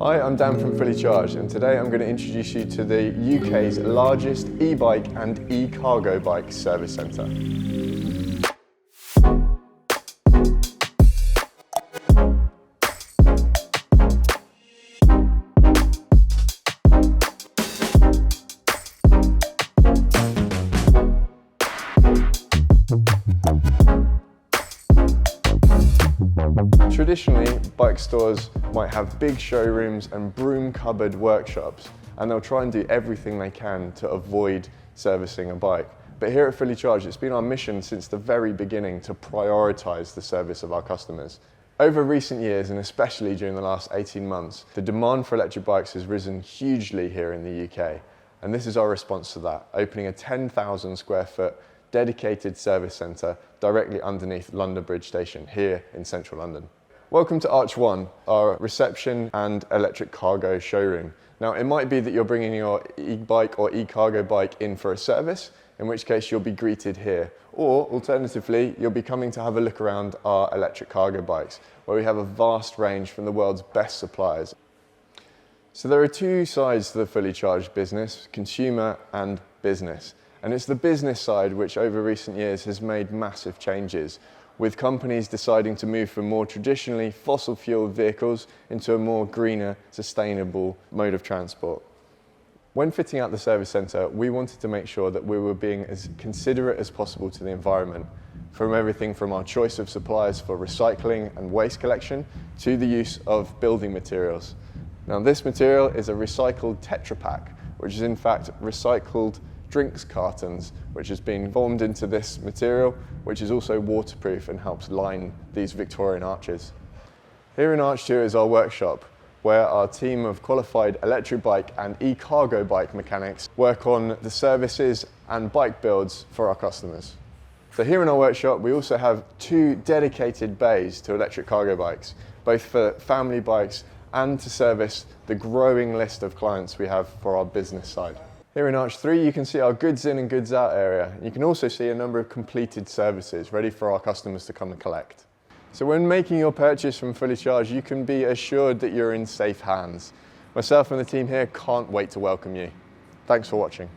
Hi, I'm Dan from Fully Charged, and today I'm going to introduce you to the UK's largest e-bike and e-cargo bike service centre. Traditionally, bike stores might have big showrooms and broom cupboard workshops, and they'll try and do everything they can to avoid servicing a bike. But here at Fully Charged, it's been our mission since the very beginning to prioritise the service of our customers. Over recent years, and especially during the last 18 months, the demand for electric bikes has risen hugely here in the UK. And this is our response to that, opening a 10,000 square foot dedicated service centre directly underneath London Bridge Station here in central London. Welcome to Arch 1, our reception and electric cargo showroom. Now, it might be that you're bringing your e-bike or e-cargo bike in for a service, in which case you'll be greeted here. Or alternatively, you'll be coming to have a look around our electric cargo bikes, where we have a vast range from the world's best suppliers. So there are two sides to the Fully Charged business, consumer and business. And it's the business side which over recent years has made massive changes, with companies deciding to move from more traditionally fossil fuel vehicles into a more greener, sustainable mode of transport. When fitting out the service centre, we wanted to make sure that we were being as considerate as possible to the environment, from everything from our choice of suppliers for recycling and waste collection to the use of building materials. Now, this material is a recycled Tetra Pak, which is in fact recycled drinks cartons, which has been formed into this material, which is also waterproof and helps line these Victorian arches. Here in Arch 2 is our workshop, where our team of qualified electric bike and e-cargo bike mechanics work on the services and bike builds for our customers. So here in our workshop, we also have two dedicated bays to electric cargo bikes, both for family bikes and to service the growing list of clients we have for our business side. Here in Arch 3, you can see our goods in and goods out area. You can also see a number of completed services ready for our customers to come and collect. So when making your purchase from Fully Charged, you can be assured that you're in safe hands. Myself and the team here can't wait to welcome you. Thanks for watching.